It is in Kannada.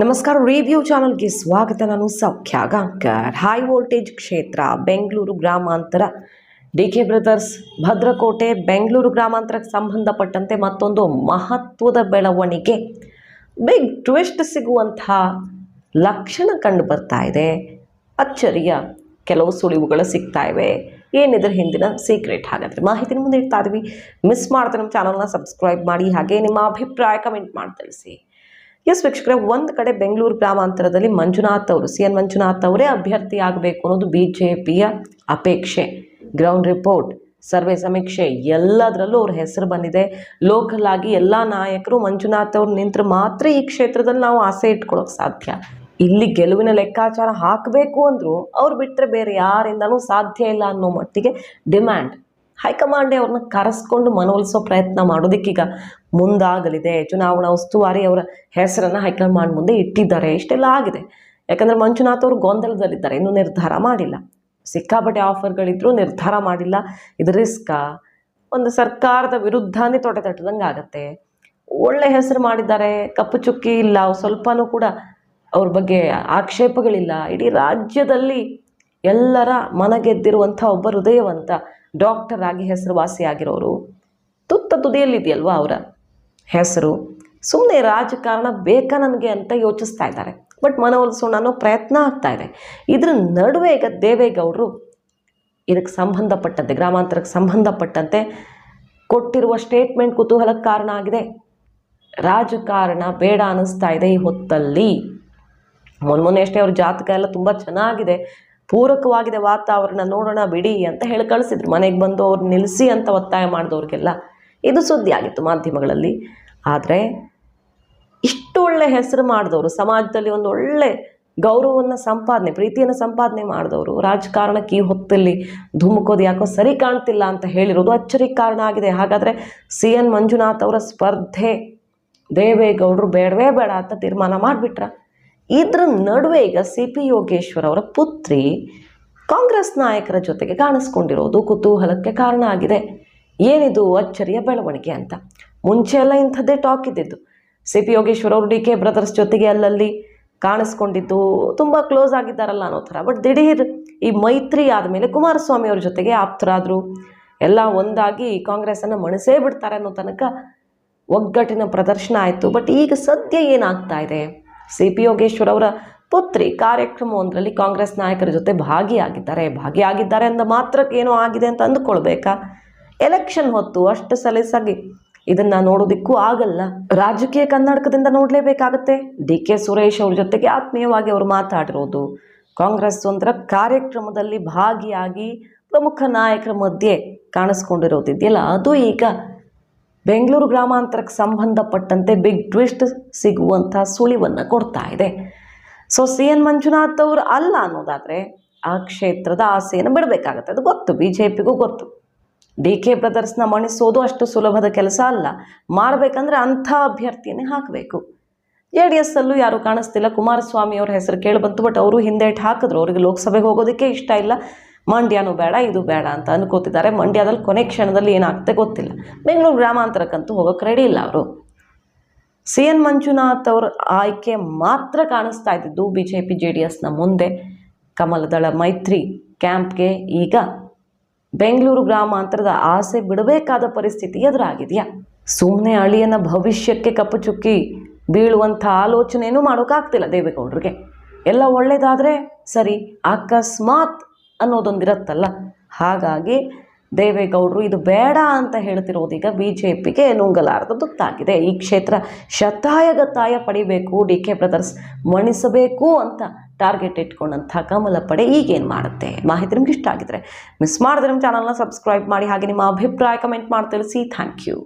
ನಮಸ್ಕಾರ, ರಿವ್ಯೂ ಚಾನಲ್ಗೆ ಸ್ವಾಗತ. ನಾನು ಸೌಖ್ಯ ಗಾಂಕರ್. ಹೈ ವೋಲ್ಟೇಜ್ ಕ್ಷೇತ್ರ ಬೆಂಗಳೂರು ಗ್ರಾಮಾಂತರ, ಡಿಕೆ ಬ್ರದರ್ಸ್ ಭದ್ರಕೋಟೆ. ಬೆಂಗಳೂರು ಗ್ರಾಮಾಂತರಕ್ಕೆ ಸಂಬಂಧಪಟ್ಟಂತೆ ಮತ್ತೊಂದು ಮಹತ್ವದ ಬೆಳವಣಿಗೆ, ಬಿಗ್ ಟ್ವಿಸ್ಟ್ ಸಿಗುವಂತಹ ಲಕ್ಷಣ ಕಂಡು ಬರ್ತಾ ಇದೆ. ಅಚ್ಚರಿಯ ಕೆಲವು ಸುಳಿವುಗಳು ಸಿಗ್ತಾ ಇವೆ. ಏನಿದ್ರ ಹಿಂದಿನ ಸೀಕ್ರೆಟ್? ಹಾಗಾದರೆ ಮಾಹಿತಿ ಮುಂದೆ ಇಡ್ತಾ ಇದ್ವಿ. ಮಿಸ್ ಮಾಡ್ತಾ ನಮ್ಮ ಚಾನಲ್ನ ಸಬ್ಸ್ಕ್ರೈಬ್ ಮಾಡಿ, ಹಾಗೆ ನಿಮ್ಮ ಅಭಿಪ್ರಾಯ ಕಮೆಂಟ್ ಮಾಡಿ ತಿಳಿಸಿ. ಎಸ್ ವೀಕ್ಷಕರೇ, ಒಂದು ಕಡೆ ಬೆಂಗಳೂರು ಗ್ರಾಮಾಂತರದಲ್ಲಿ ಮಂಜುನಾಥ್ ಅವರು, ಸಿ ಎನ್ ಮಂಜುನಾಥ್ ಅವರೇ ಅಭ್ಯರ್ಥಿ ಆಗಬೇಕು ಅನ್ನೋದು ಬಿಜೆಪಿಯ ಅಪೇಕ್ಷೆ. ಗ್ರೌಂಡ್ ರಿಪೋರ್ಟ್, ಸರ್ವೆ ಸಮೀಕ್ಷೆ ಎಲ್ಲದರಲ್ಲೂ ಅವ್ರ ಹೆಸರು ಬಂದಿದೆ. ಲೋಕಲ್ ಆಗಿ ಎಲ್ಲ ನಾಯಕರು ಮಂಜುನಾಥ್ ಅವ್ರು ನಿಂತರೆ ಮಾತ್ರ ಈ ಕ್ಷೇತ್ರದಲ್ಲಿ ನಾವು ಆಸೆ ಇಟ್ಕೊಳ್ಳೋಕೆ ಸಾಧ್ಯ. ಇಲ್ಲಿ ಗೆಲುವಿನ ಲೆಕ್ಕಾಚಾರ ಹಾಕಬೇಕು ಅಂದರೂ ಅವ್ರು ಬಿಟ್ಟರೆ ಬೇರೆ ಯಾರಿಂದನೂ ಸಾಧ್ಯ ಇಲ್ಲ ಅನ್ನೋ ಮಟ್ಟಿಗೆ ಡಿಮ್ಯಾಂಡ್. ಹೈಕಮಾಂಡೇ ಅವ್ರನ್ನ ಕರೆಸ್ಕೊಂಡು ಮನವೊಲಿಸೋ ಪ್ರಯತ್ನ ಮಾಡೋದಕ್ಕೀಗ ಮುಂದಾಗಲಿದೆ. ಚುನಾವಣಾ ಉಸ್ತುವಾರಿ ಅವರ ಹೆಸರನ್ನು ಹೈಕಮಾಂಡ್ ಮುಂದೆ ಇಟ್ಟಿದ್ದಾರೆ. ಇಷ್ಟೆಲ್ಲ ಆಗಿದೆ. ಯಾಕಂದರೆ ಮಂಜುನಾಥ್ ಅವರು ಗೊಂದಲದಲ್ಲಿದ್ದಾರೆ, ಇನ್ನೂ ನಿರ್ಧಾರ ಮಾಡಿಲ್ಲ. ಸಿಕ್ಕಾಪಟ್ಟೆ ಆಫರ್ಗಳಿದ್ರೂ ನಿರ್ಧಾರ ಮಾಡಿಲ್ಲ. ಇದು ರಿಸ್ಕಾ? ಒಂದು ಸರ್ಕಾರದ ವಿರುದ್ಧನೇ ತೊಡೆ ತಟ್ಟದಂಗೆ ಆಗುತ್ತೆ. ಒಳ್ಳೆ ಹೆಸರು ಮಾಡಿದ್ದಾರೆ, ಕಪ್ಪು ಚುಕ್ಕಿ ಇಲ್ಲ, ಸ್ವಲ್ಪನೂ ಕೂಡ ಅವ್ರ ಬಗ್ಗೆ ಆಕ್ಷೇಪಗಳಿಲ್ಲ. ಇಡೀ ರಾಜ್ಯದಲ್ಲಿ ಎಲ್ಲರ ಮನಗೆದ್ದಿರುವಂಥ ಒಬ್ಬ ಹೃದಯವಂತ ಡಾಕ್ಟರ್ ಆಗಿ ಹೆಸರುವಾಸಿಯಾಗಿರೋರು. ತುತ್ತ ತುದಿಯಲ್ಲಿದೆಯಲ್ವ ಅವರ ಹೆಸರು. ಸುಮ್ಮನೆ ರಾಜಕಾರಣ ಬೇಕಾ ನನಗೆ ಅಂತ ಯೋಚಿಸ್ತಾ ಇದ್ದಾರೆ. ಬಟ್ ಮನವೊಲಿಸೋಣ ಅನ್ನೋ ಪ್ರಯತ್ನ ಆಗ್ತಾ ಇದೆ. ಇದರ ನಡುವೆ ಈಗ ದೇವೇಗೌಡರು ಇದಕ್ಕೆ ಸಂಬಂಧಪಟ್ಟಂತೆ, ಗ್ರಾಮಾಂತರಕ್ಕೆ ಸಂಬಂಧಪಟ್ಟಂತೆ ಕೊಟ್ಟಿರುವ ಸ್ಟೇಟ್ಮೆಂಟ್ ಕುತೂಹಲಕ್ಕೆ ಕಾರಣ ಆಗಿದೆ. ರಾಜಕಾರಣ ಬೇಡ ಅನ್ನಿಸ್ತಾ ಇದೆ ಈ ಹೊತ್ತಲ್ಲಿ. ಮೊನ್ನೆ ಅಷ್ಟೇ ಅವ್ರ ಜಾತಕ ಎಲ್ಲ ತುಂಬ ಚೆನ್ನಾಗಿದೆ, ಪೂರಕವಾಗಿದೆ, ವಾತಾವರಣ ನೋಡೋಣ ಬಿಡಿ ಅಂತ ಹೇಳಿ ಕಳಿಸಿದ್ರು. ಮನೆಗೆ ಬಂದು ಅವ್ರು ನಿಲ್ಲಿಸಿ ಅಂತ ಒತ್ತಾಯ ಮಾಡಿದವ್ರಿಗೆಲ್ಲ ಇದು ಸುದ್ದಿ ಆಗಿತ್ತು ಮಾಧ್ಯಮಗಳಲ್ಲಿ. ಆದರೆ ಇಷ್ಟು ಒಳ್ಳೆ ಹೆಸರು ಮಾಡಿದವರು, ಸಮಾಜದಲ್ಲಿ ಒಂದು ಒಳ್ಳೆ ಗೌರವವನ್ನು ಸಂಪಾದನೆ, ಪ್ರೀತಿಯನ್ನು ಸಂಪಾದನೆ ಮಾಡಿದವರು ರಾಜಕಾರಣಕ್ಕೆ ಈ ಹೊತ್ತಲ್ಲಿ ಧುಮುಕೋದು ಯಾಕೋ ಸರಿ ಕಾಣ್ತಿಲ್ಲ ಅಂತ ಹೇಳಿರೋದು ಅಚ್ಚರಿಗೆ ಕಾರಣ ಆಗಿದೆ. ಹಾಗಾದರೆ ಸಿ ಎನ್ ಮಂಜುನಾಥ್ ಅವರ ಸ್ಪರ್ಧೆ ದೇವೇಗೌಡರು ಬೇಡವೇ ಬೇಡ ಅಂತ ತೀರ್ಮಾನ ಮಾಡಿಬಿಟ್ರ? ಇದ್ರ ನಡುವೆ ಈಗ ಸಿ ಪಿ ಯೋಗೇಶ್ವರ್ ಅವರ ಪುತ್ರಿ ಕಾಂಗ್ರೆಸ್ ನಾಯಕರ ಜೊತೆಗೆ ಕಾಣಿಸ್ಕೊಂಡಿರೋದು ಕುತೂಹಲಕ್ಕೆ ಕಾರಣ ಆಗಿದೆ. ಏನಿದು ಅಚ್ಚರಿಯ ಬೆಳವಣಿಗೆ ಅಂತ? ಮುಂಚೆ ಎಲ್ಲ ಇಂಥದ್ದೇ ಟಾಕ್ ಇದ್ದಿದ್ದು. ಸಿ ಪಿ ಯೋಗೇಶ್ವರ್ ಅವರು ಡಿ ಕೆ ಬ್ರದರ್ಸ್ ಜೊತೆಗೆ ಅಲ್ಲಲ್ಲಿ ಕಾಣಿಸ್ಕೊಂಡಿದ್ದು, ತುಂಬ ಕ್ಲೋಸ್ ಆಗಿದ್ದಾರಲ್ಲ ಅನ್ನೋ ಥರ. ಬಟ್ ದಿಢೀರ್ ಈ ಮೈತ್ರಿ ಆದಮೇಲೆ ಕುಮಾರಸ್ವಾಮಿ ಅವ್ರ ಜೊತೆಗೆ ಆಪ್ತರಾದರು, ಎಲ್ಲ ಒಂದಾಗಿ ಕಾಂಗ್ರೆಸ್ಸನ್ನು ಮಣಿಸೇ ಬಿಡ್ತಾರೆ ಅನ್ನೋ ತನಕ ಒಗ್ಗಟ್ಟಿನ ಪ್ರದರ್ಶನ ಆಯಿತು. ಬಟ್ ಈಗ ಸದ್ಯ ಏನಾಗ್ತಾ ಇದೆ? ಸಿ ಪಿ ಯೋಗೇಶ್ವರ್ ಅವರ ಪುತ್ರಿ ಕಾರ್ಯಕ್ರಮವೊಂದರಲ್ಲಿ ಕಾಂಗ್ರೆಸ್ ನಾಯಕರ ಜೊತೆ ಭಾಗಿಯಾಗಿದ್ದಾರೆ ಅಂದ ಮಾತ್ರಕ್ಕೆ ಏನೋ ಆಗಿದೆ ಅಂತ ಅಂದುಕೊಳ್ಬೇಕಾ? ಎಲೆಕ್ಷನ್ ಹೊತ್ತು ಅಷ್ಟು ಸಲೀಸಾಗಿ ಇದನ್ನು ನೋಡೋದಕ್ಕೂ ಆಗಲ್ಲ. ರಾಜಕೀಯ ಕನ್ನಡಕದಿಂದ ನೋಡಲೇಬೇಕಾಗತ್ತೆ. ಡಿ ಕೆ ಸುರೇಶ್ ಅವ್ರ ಜೊತೆಗೆ ಆತ್ಮೀಯವಾಗಿ ಅವರು ಮಾತಾಡಿರೋದು, ಕಾಂಗ್ರೆಸ್ ಒಂದರ ಕಾರ್ಯಕ್ರಮದಲ್ಲಿ ಭಾಗಿಯಾಗಿ ಪ್ರಮುಖ ನಾಯಕರ ಮಧ್ಯೆ ಕಾಣಿಸ್ಕೊಂಡಿರೋದಿದೆಯಲ್ಲ, ಅದು ಈಗ ಬೆಂಗಳೂರು ಗ್ರಾಮಾಂತರಕ್ಕೆ ಸಂಬಂಧಪಟ್ಟಂತೆ ಬಿಗ್ ಟ್ವಿಸ್ಟ್ ಸಿಗುವಂಥ ಸುಳಿವನ್ನು ಕೊಡ್ತಾ ಇದೆ. ಸೊ ಸಿ ಎನ್ ಮಂಜುನಾಥ್ ಅವರು ಅಲ್ಲ ಅನ್ನೋದಾದರೆ ಆ ಕ್ಷೇತ್ರದ ಆಸೆಯನ್ನು ಬಿಡಬೇಕಾಗತ್ತೆ. ಅದು ಗೊತ್ತು, ಬಿ ಜೆ ಪಿಗೂ ಗೊತ್ತು. ಡಿ ಕೆ ಬ್ರದರ್ಸ್ನ ಮಣಿಸೋದು ಅಷ್ಟು ಸುಲಭದ ಕೆಲಸ ಅಲ್ಲ. ಮಾಡಬೇಕಂದ್ರೆ ಅಂಥ ಅಭ್ಯರ್ಥಿಯನ್ನೇ ಹಾಕಬೇಕು. ಜೆ ಡಿ ಎಸ್ ಅಲ್ಲೂ ಯಾರೂ ಕಾಣಿಸ್ತಿಲ್ಲ. ಕುಮಾರಸ್ವಾಮಿ ಅವ್ರ ಹೆಸರು ಕೇಳಿಬಂತು, ಬಟ್ ಅವರು ಹಿಂದೇಟು ಹಾಕಿದ್ರು. ಅವರಿಗೆ ಲೋಕಸಭೆಗೆ ಹೋಗೋದಕ್ಕೆ ಇಷ್ಟ ಇಲ್ಲ. ಮಂಡ್ಯನೂ ಬೇಡ, ಇದು ಬೇಡ ಅಂತ ಅನ್ಕೋತಿದ್ದಾರೆ. ಮಂಡ್ಯದಲ್ಲಿ ಕೊನೆ ಕ್ಷಣದಲ್ಲಿ ಏನಾಗುತ್ತೆ ಗೊತ್ತಿಲ್ಲ. ಬೆಂಗಳೂರು ಗ್ರಾಮಾಂತರಕ್ಕಂತೂ ಹೋಗೋಕ್ಕೆ ರೆಡಿ ಇಲ್ಲ ಅವರು. ಸಿ ಎನ್ ಮಂಜುನಾಥ್ ಅವ್ರ ಆಯ್ಕೆ ಮಾತ್ರ ಕಾಣಿಸ್ತಾ ಇದ್ದಿದ್ದು B J P J D ಎಸ್ನ ಮುಂದೆ. ಕಮಲದಳ ಮೈತ್ರಿ ಕ್ಯಾಂಪ್ಗೆ ಈಗ ಬೆಂಗಳೂರು ಗ್ರಾಮಾಂತರದ ಆಸೆ ಬಿಡಬೇಕಾದ ಪರಿಸ್ಥಿತಿ ಎದುರಾಗಿದೆಯಾ? ಸುಮ್ಮನೆ ಅಳಿಯನ ಭವಿಷ್ಯಕ್ಕೆ ಕಪ್ಪು ಚುಕ್ಕಿ ಬೀಳುವಂಥ ಆಲೋಚನೆಯೂ ಮಾಡೋಕ್ಕಾಗ್ತಿಲ್ಲ ದೇವೇಗೌಡರಿಗೆ. ಎಲ್ಲ ಒಳ್ಳೇದಾದರೆ ಸರಿ, ಅಕಸ್ಮಾತ್ ಅನ್ನೋದೊಂದಿರತ್ತಲ್ಲ. ಹಾಗಾಗಿ ದೇವೇಗೌಡರು ಇದು ಬೇಡ ಅಂತ ಹೇಳ್ತಿರೋದೀಗ ಬಿ ಜೆ ಪಿಗೆ ನುಂಗಲಾರದಾಗಿದೆ. ಈ ಕ್ಷೇತ್ರ ಶತಾಯಗತಾಯ ಪಡಿಬೇಕು, ಡಿ ಕೆ ಬ್ರದರ್ಸ್ ಮಣಿಸಬೇಕು ಅಂತ ಟಾರ್ಗೆಟ್ ಇಟ್ಕೊಂಡಂಥ ಕಮಲ ಪಡೆ ಈಗೇನು ಮಾಡುತ್ತೆ? ಮಾಹಿತಿ ನಿಮ್ಗೆ ಇಷ್ಟ ಆಗಿದ್ರೆ ಮಿಸ್ ಮಾಡಿದ್ರೆ ನಮ್ಮ ಚಾನಲ್ನ ಸಬ್ಸ್ಕ್ರೈಬ್ ಮಾಡಿ, ಹಾಗೆ ನಿಮ್ಮ ಅಭಿಪ್ರಾಯ ಕಮೆಂಟ್ ಮಾಡಿ ತಿಳಿಸಿ. Thank you.